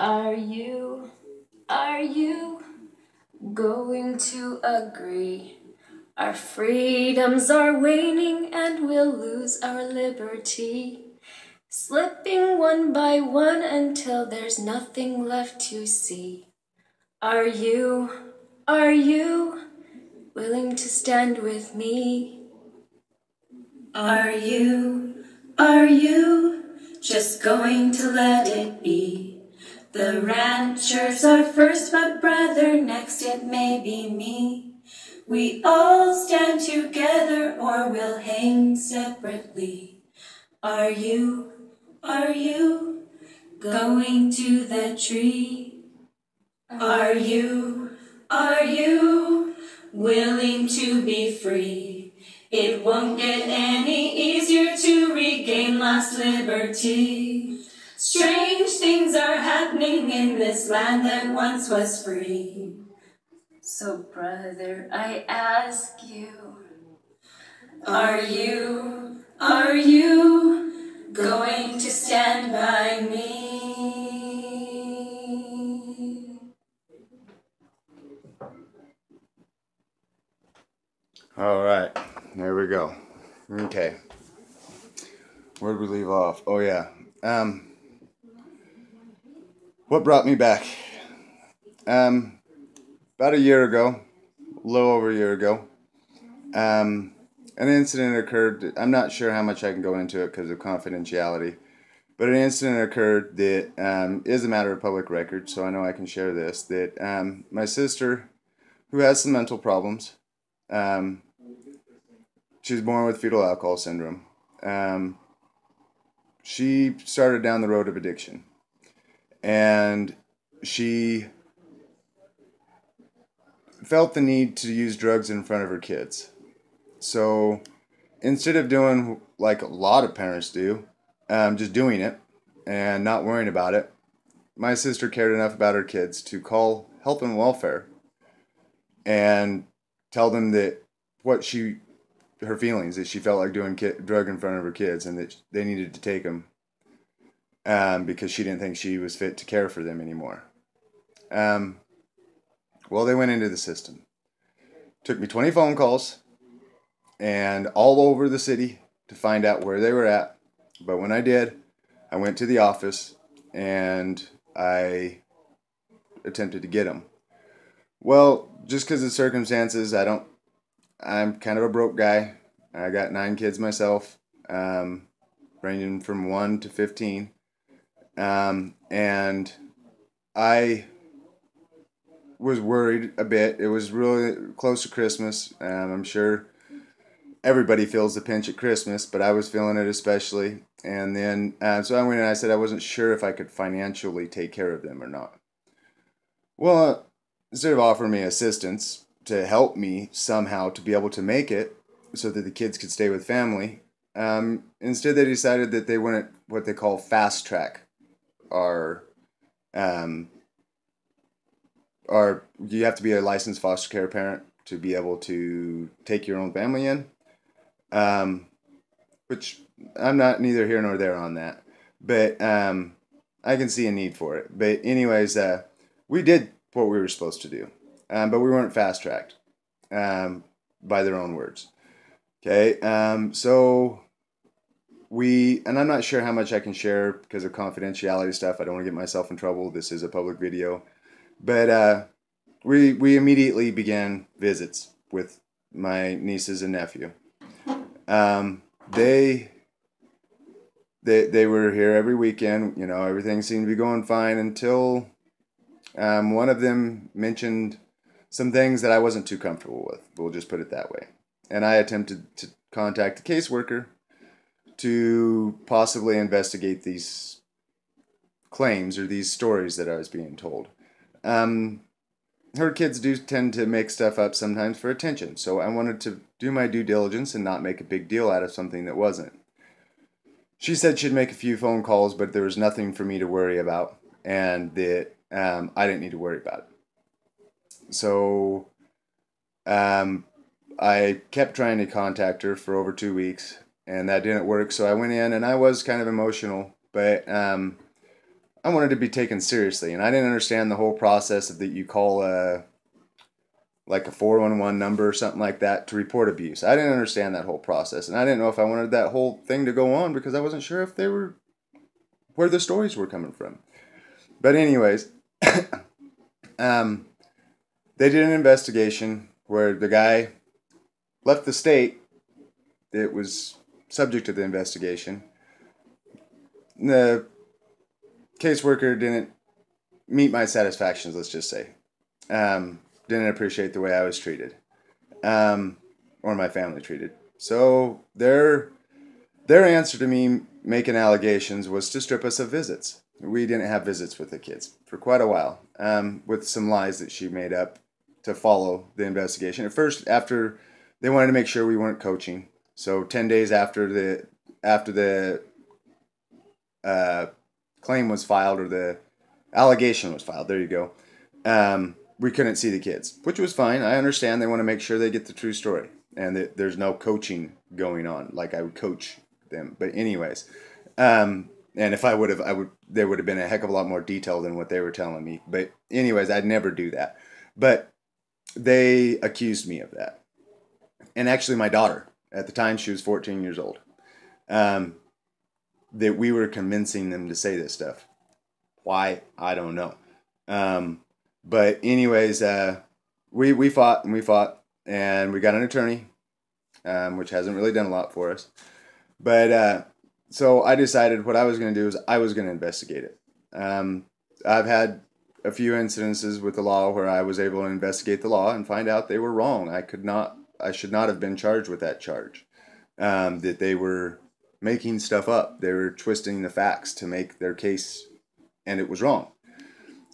Are you going to agree? Our freedoms are waning and we'll lose our liberty, slipping one by one until there's nothing left to see. Are you willing to stand with me? Are you just going to let it be? The ranchers are first, but brother, next it may be me. We all stand together or we'll hang separately. Are you going to the tree? Are you willing to be free? It won't get any easier to regain lost liberty. Strange things are happening in this land that once was free. So brother, I ask you, are you going to stand by me? All right, there we go. Okay, where did we leave off? Oh yeah, what brought me back? About a year ago, a little over a year ago, an incident occurred. I'm not sure how much I can go into it because of confidentiality, but an incident occurred that is a matter of public record, so I know I can share this. That my sister, who has some mental problems, she was born with fetal alcohol syndrome. She started down the road of addiction, and she felt the need to use drugs in front of her kids. So instead of doing like a lot of parents do, just doing it and not worrying about it, my sister cared enough about her kids to call health and welfare and tell them that her feelings, that she felt like doing drug in front of her kids and that they needed to take them because she didn't think she was fit to care for them anymore. Well, they went into the system. Took me 20 phone calls and all over the city to find out where they were at. But when I did, I went to the office and I attempted to get them. Well, just because of circumstances, I'm kind of a broke guy. I got 9 kids myself, ranging from 1 to 15. And I was worried a bit. It was really close to Christmas. I'm sure everybody feels the pinch at Christmas, but I was feeling it especially. And then, so I went and I said I wasn't sure if I could financially take care of them or not. Well, instead of offering me assistance to help me somehow to be able to make it so that the kids could stay with family, instead they decided that they wanted what they call fast track, or you have to be a licensed foster care parent to be able to take your own family in, which I'm not neither here nor there on that, but I can see a need for it. But anyways, we did what we were supposed to do, but we weren't fast tracked by their own words. Okay, so and I'm not sure how much I can share because of confidentiality stuff. I don't want to get myself in trouble. This is a public video. But we immediately began visits with my nieces and nephew. They were here every weekend. You know, everything seemed to be going fine until one of them mentioned some things that I wasn't too comfortable with. We'll just put it that way. And I attempted to contact a caseworker to possibly investigate these claims or these stories that I was being told. Her kids do tend to make stuff up sometimes for attention, so I wanted to do my due diligence and not make a big deal out of something that wasn't. She said she'd make a few phone calls, but there was nothing for me to worry about, and that I didn't need to worry about it. So I kept trying to contact her for over 2 weeks, and that didn't work, so I went in, and I was kind of emotional, but I wanted to be taken seriously, and I didn't understand the whole process of that you call like a 411 number or something like that to report abuse. I didn't understand that whole process, and I didn't know if I wanted that whole thing to go on because I wasn't sure if they were where the stories were coming from. But anyways, they did an investigation where the guy left the state that was subject to the investigation. The caseworker didn't meet my satisfactions, let's just say. Didn't appreciate the way I was treated, or my family treated. So their answer to me making allegations was to strip us of visits. We didn't have visits with the kids for quite a while, with some lies that she made up to follow the investigation. At first, after they wanted to make sure we weren't coaching, so 10 days after the claim was filed, or the allegation was filed, there you go, we couldn't see the kids, which was fine. I understand they want to make sure they get the true story and that there's no coaching going on like I would coach them. But anyways, and if I would have, there would have been a heck of a lot more detail than what they were telling me. But anyways, I'd never do that. But they accused me of that. And actually my daughter, at the time she was 14 years old, that we were convincing them to say this stuff. Why? I don't know. But anyways, we fought and we fought, and we got an attorney, which hasn't really done a lot for us. But so I decided what I was going to do is I was going to investigate it. I've had a few incidences with the law where I was able to investigate the law and find out they were wrong. I should not have been charged with that charge. That they were making stuff up. They were twisting the facts to make their case, and it was wrong.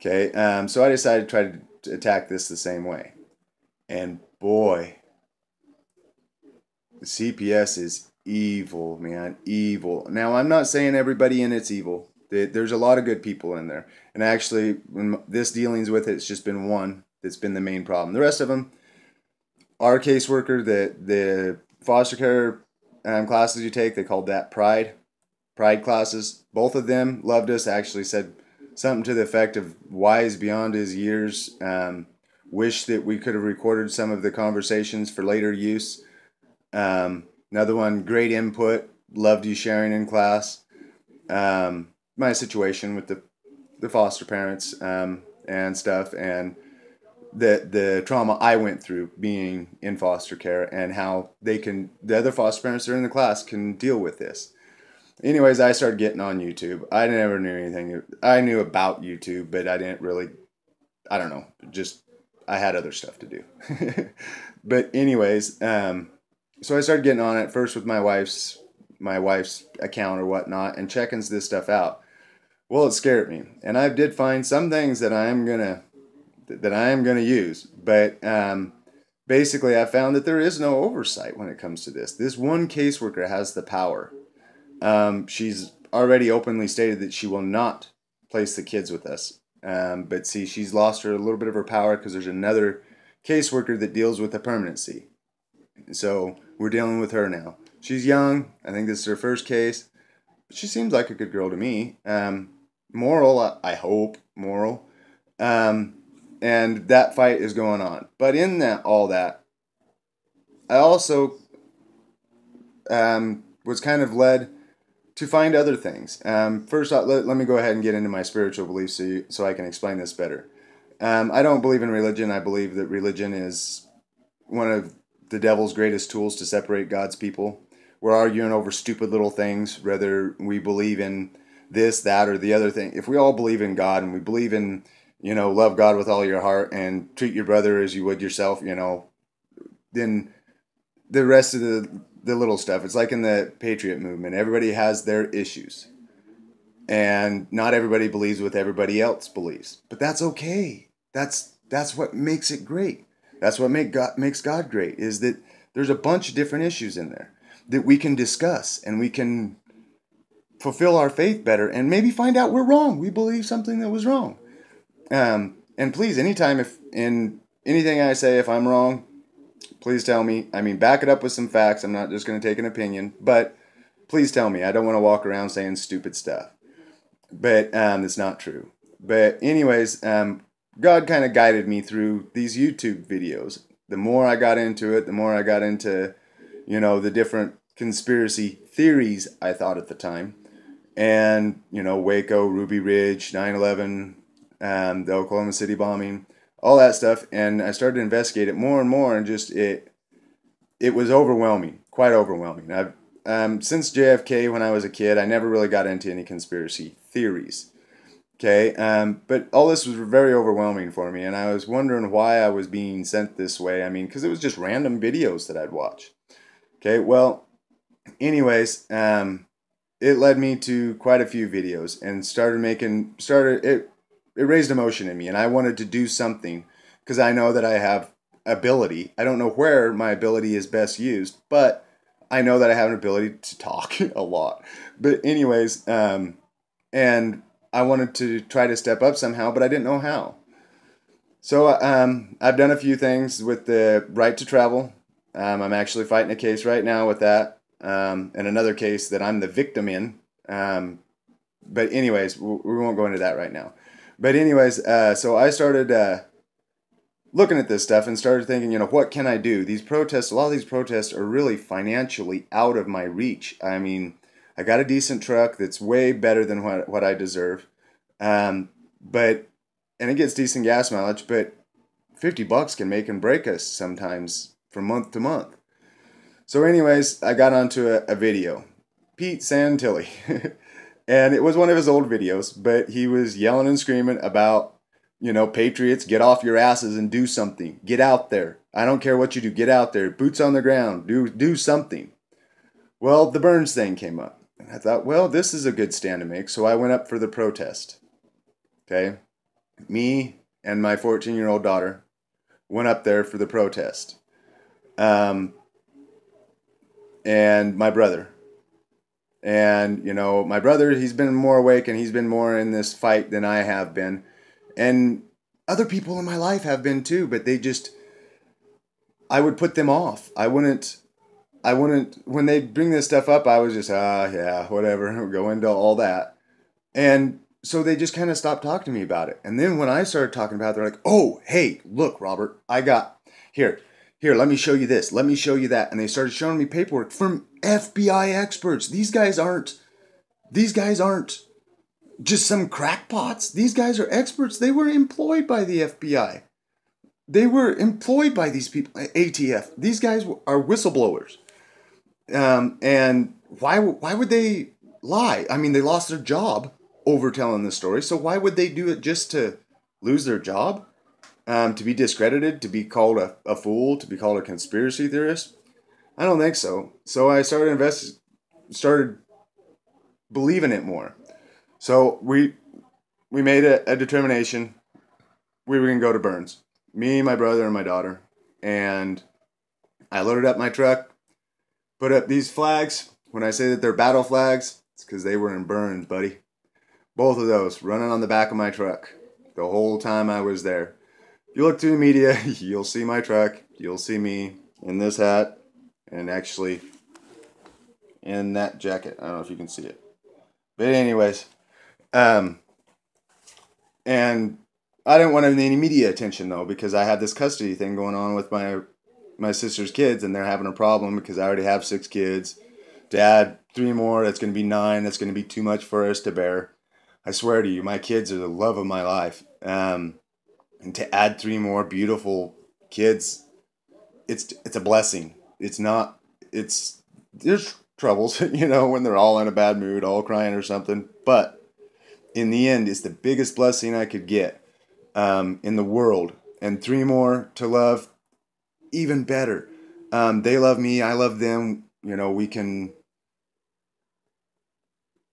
Okay, so I decided to try to attack this the same way. And boy, the CPS is evil, man, evil. Now, I'm not saying everybody in it's evil. There's a lot of good people in there. And actually, when this dealings with it, it's just been one that's been the main problem. The rest of them, our caseworker, the foster care classes you take, they called that Pride classes. Both of them loved us, actually said something to the effect of wise beyond his years, wish that we could have recorded some of the conversations for later use. Another one, great input, loved you sharing in class. My situation with the foster parents and stuff, and the trauma I went through being in foster care, and how the other foster parents that are in the class can deal with this. Anyways, I started getting on YouTube. I never knew anything. I knew about YouTube, but I didn't really, I don't know, just, I had other stuff to do. But anyways, so I started getting on it first with my wife's account or whatnot, and checking this stuff out. Well, it scared me, and I did find some things that I am gonna use, but basically I found that there is no oversight when it comes to this. This one caseworker has the power. She's already openly stated that she will not place the kids with us. But see, she's lost a little bit of her power because there's another caseworker that deals with the permanency. So we're dealing with her now. She's young. I think this is her first case. But she seems like a good girl to me. Moral, I hope, moral. And that fight is going on. But in all that, I also was kind of led to find other things. First, let me go ahead and get into my spiritual beliefs so I can explain this better. I don't believe in religion. I believe that religion is one of the devil's greatest tools to separate God's people. We're arguing over stupid little things, whether we believe in this, that, or the other thing. If we all believe in God and we believe in, love God with all your heart and treat your brother as you would yourself, then the rest of the little stuff, it's like in the Patriot movement. Everybody has their issues. And not everybody believes what everybody else believes. But that's okay. That's what makes it great. That's what makes God great, is that there's a bunch of different issues in there that we can discuss, and we can fulfill our faith better and maybe find out we're wrong. We believe something that was wrong. And please, anytime if in anything I say, if I'm wrong, please tell me. I mean, back it up with some facts. I'm not just going to take an opinion, but please tell me. I don't want to walk around saying stupid stuff. but it's not true. But anyways, God kind of guided me through these YouTube videos. The more I got into it, the more I got into, the different conspiracy theories I thought at the time. And, Waco, Ruby Ridge, 9/11, the Oklahoma City bombing, all that stuff. And I started to investigate it more and more, and just it was overwhelming, quite overwhelming. Since JFK, when I was a kid, I never really got into any conspiracy theories. Okay, but all this was very overwhelming for me, and I was wondering why I was being sent this way. I mean, because it was just random videos that I'd watch. Okay, well, anyways, it led me to quite a few videos, and it raised emotion in me, and I wanted to do something because I know that I have ability. I don't know where my ability is best used, but I know that I have an ability to talk a lot. But anyways, and I wanted to try to step up somehow, but I didn't know how. So I've done a few things with the right to travel. I'm actually fighting a case right now with that, and another case that I'm the victim in. But anyways, we won't go into that right now. But anyways, so I started looking at this stuff and started thinking, what can I do? These protests, a lot of these protests are really financially out of my reach. I mean, I got a decent truck that's way better than what I deserve. And it gets decent gas mileage, but $50 can make and break us sometimes from month to month. So anyways, I got onto a video. Pete Santilli. And it was one of his old videos, but he was yelling and screaming about, patriots, get off your asses and do something. Get out there. I don't care what you do. Get out there. Boots on the ground. Do something. Well, the Burns thing came up. And I thought, well, this is a good stand to make. So I went up for the protest. Okay. Me and my 14-year-old daughter went up there for the protest. And my brother. And, my brother, he's been more awake and he's been more in this fight than I have been. And other people in my life have been too, but I would put them off. I wouldn't, when they bring this stuff up, I was just, yeah, whatever, go into all that. And so they just kind of stopped talking to me about it. And then when I started talking about it, they're like, oh, hey, look, Robert, here, let me show you this. Let me show you that. And they started showing me paperwork from FBI experts. These guys aren't just some crackpots. These guys are experts. They were employed by the FBI. They were employed by these people, ATF. These guys are whistleblowers. And why would they lie? I mean, they lost their job over telling the story. So why would they do it just to lose their job? To be discredited, to be called a fool, to be called a conspiracy theorist? I don't think so. So I started believing it more. So we made a determination. We were going to go to Burns. Me, my brother, and my daughter. And I loaded up my truck, put up these flags. When I say that they're battle flags, it's because they were in Burns, buddy. Both of those running on the back of my truck the whole time I was there. If you look through the media, you'll see my truck. You'll see me in this hat and actually in that jacket. I don't know if you can see it. But anyways, and I didn't want any media attention though, because I had this custody thing going on with my sister's kids, and they're having a problem because I already have 6 kids. To add 3 more, that's going to be 9. That's going to be too much for us to bear. I swear to you, my kids are the love of my life. And to add 3 more beautiful kids, it's a blessing. There's troubles, when they're all in a bad mood, all crying or something. But in the end, it's the biggest blessing I could get in the world. And 3 more to love, even better. They love me, I love them.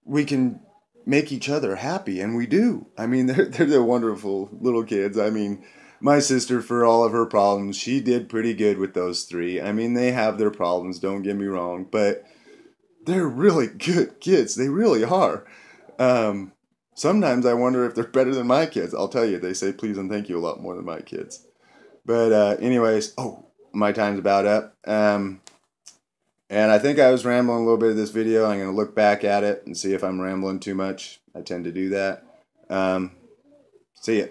We can make each other happy, and we do. I mean, they're the wonderful little kids. I mean, my sister, for all of her problems, she did pretty good with those 3. I mean, they have their problems, don't get me wrong, but they're really good kids. They really are. Sometimes I wonder if they're better than my kids. I'll tell you, they say please and thank you a lot more than my kids. But anyways, my time's about up. And I think I was rambling a little bit of this video. I'm going to look back at it and see if I'm rambling too much. I tend to do that. See ya.